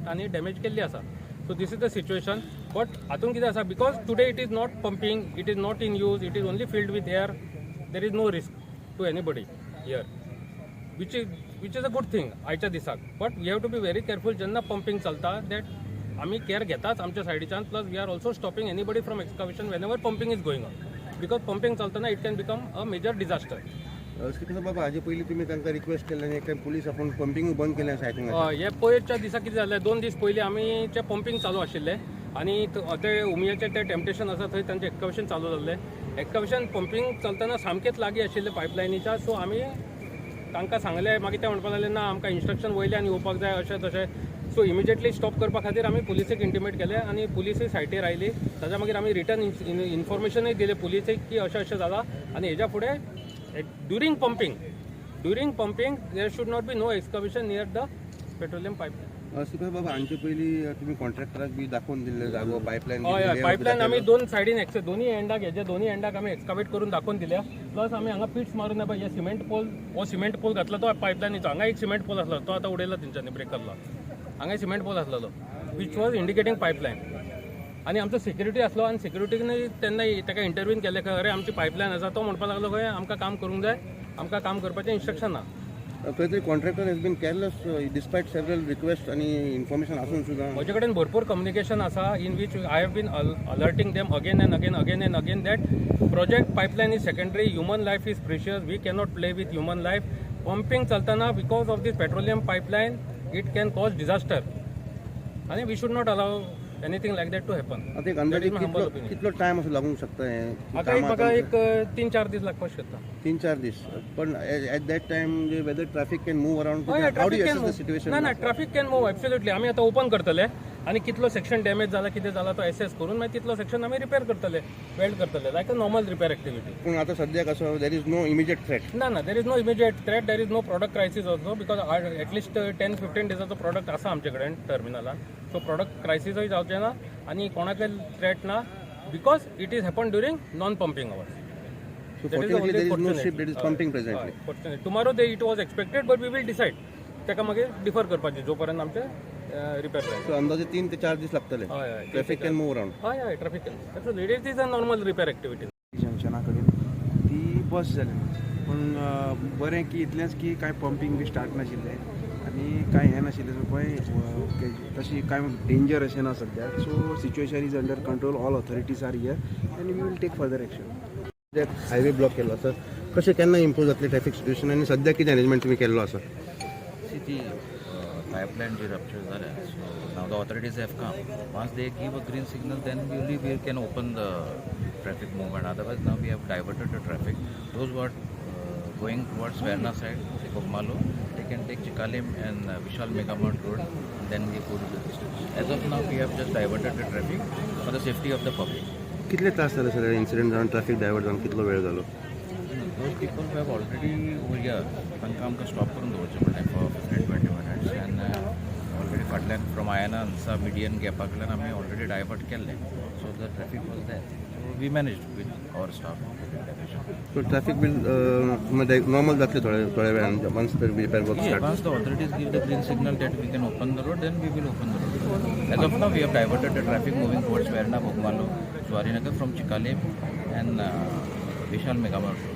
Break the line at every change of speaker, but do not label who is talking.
आनी डॅमेज केल्ली आसा. So this is the situation. But हातून कितें आसा, because today it is not pumping, it is not in use, it is only filled with air, there is no risk to anybody here, which is a good thing आयच्या दिसाक. But we have to be very careful जेन्ना pumping चलता, that आमी care घेताच आमच्या सायडीच्यान. Plus we are also stopping anybody from excavation Wien ever pumping is going on, because pumping चलतना it can become a major disaster.
Shrikant बाबा, हाजे पयलीं तुमी तांकां रिक्वेस्ट केलें आनी एक टायम पुलीस आपण पंपिंग बंद केलें आसा आयथिंक.
हे पयरच्या दिसा कितें जालें, 2 दीस पयलीं आमीचे पंपिंग चालू आशिल्लें आनी ते उमयेचें तें टेम्पटेशन आसा थंय तांचें एक्सकवेशन चालू जाल्लें. एक्सकवेशन पंपिंग चलतना सामकेंच लागीं आशिल्लें पायपलायनीच्या. सो आमी तांकां सांगलें, मागीर ते म्हणपाक लागले ना आमकां इन्स्ट्रक्शन वयल्यान येवपाक जाय अशें तशें. सो इमिजिएटली स्टॉप करपा खातीर आमी पुलिसेक इंटिमेट केलें आनी पुलिसूय सायटीर आयली. ताच्या मागीर आमी रिटर्न इन्फॉर्मेशनूय दिलें पुलिसेक की अशें अशें जालां आनी हेज्या फुडें during pumping there should not be no excavation near the petroleum pipeline.
Shrikant बाबा, हांचे पयलीं तुमी कॉन्ट्रॅक्टराक बी दाखोवन दिल्ले जागो पायपलायन.
हय, पायपलायन आमी 2 सायडीन दोनी एंडाक दोनी एंडाक आमी एक्सकावेट करून दाखोवन दिल्या. प्लस आमी हांगा पिट्स मारून येपय हे सिमेंट पोल, हो सिमेंट पोल घातला तो पायपलायनीचो. हांगा एक सिमेंट पोल आसलो, तो आतां उडयला तेंच्यांनी ब्रेक करला. हांगा सिमेंट पोल आसलेलो वीच वॉज इंडिकेटींग पायपलायन. आनी आमचो सिक्युरिटी आसलो आनी सिक्युरिटीन तेन्ना ताका इंटरव्यून केलें की अरे आमची पायपलायन आसा. तो म्हणपाक लागलो खंय आमकां काम करूंक जाय, आमकां काम करपाचें इन्स्ट्रक्शन ना.
खंय तरी contractor has been careless despite several request आनी इन्फॉर्मेशन आसून सुद्दां.
म्हजे कडेन भरपूर कम्युनिकेशन आसा इन वीच I have been alerting them again and again that project pipeline is secondary, human life is precious, we cannot play with human life. Pumping चलतना because of this petroleum pipeline it can cause disaster आनी we should not allow anything like that to happen.
आता एक अंदाजे कितलो time असो लागूंक शकता हें?
आता म्हाका एक 3-4 दीस लागपाक शकता.
3-4 दीस. पण at that time whether traffic can move around, how do you assess the situation?
ना ट्रॅफिक कॅन मूव एब्सोल्युटली. आमी आतां ओपन करतले आनी कितलो सेक्शन डॅमेज जाला कितें जाला तो एसेस करून मागीर तितलो सेक्शन आमी रिपेअर करतले, वेल्ड करतले, like a normal repair activity.
पूण आतां सद्याक असो there is no immediate threat.
ना there is no immediate threat, there is no product crisis also, because at least 10-15 डेजाचो प्रॉडक्ट आसा आमचे कडेन टर्मिनलान. सो प्रॉडक्ट क्रायसिसूय जावचें ना आनी कोणाकय थ्रेट ना, because it is happen during non pumping hours.
So fortunately there is no ship that is pumping presently.
Fortunately tomorrow it was expected, but we will decide. ताका मागीर डिफर करपाचें जो पर्यंत आमचे रिपेअर जाय.
So अंदाजे 3 ते 4 दीस लागतले. Traffic can move around.
हय traffic can. It is a normal repair activity.
जंक्शना कडेन ती बस जाली, पूण बरें की इतलेंच की कांय पंपिंग बी स्टार्ट नाशिल्लें आनी कांय हें नाशिल्लें. सो पळय तशी कांय डेंजर अशें ना सद्याक. So situation is under control, all authorities are here and we will take further action.
Highway block केल्लो आसा, कशें केन्ना इम्प्रूव जातलें ट्रॅफिक सिच्युएशन आनी सद्या कितें अरेंजमेंट तुमी केल्लो आसा?
ती pipeline जी rupture झाल्या, so now the authorities have come. Once they give a green signal, then only we can open the traffic movement. Otherwise, now we have diverted the traffic. Those who are going towards Verna side, Kokmalu, they can take Chikalim and Vishal Megamart Road, and then we go to the distance. As of now, we have just diverted the traffic for the safety of the public.
कितले त्रास जाले sir incident जावन, traffic divert जावन कितलो वेळ जालो?
Those people who have already over here, तांकां आमकां स्टॉप करून दवरचें पडलें for 15-20 minutes, and already फाटल्यान फ्रॉम आयना हांगसा मिडियन गॅपा कडल्यान आमी ऑलरेडी डायवर्ट केल्लें. So the traffic was there, so we managed with our staff.
So traffic बील नॉर्मल जातलें थोड्या वेळान once the repair work start?
Once the authorities give the green signal that we can open the road, then we will open the road. As of now, we have diverted the traffic moving towards Verna, Kokmalu, Swarinagar from Chikalim and Vishal Megamart.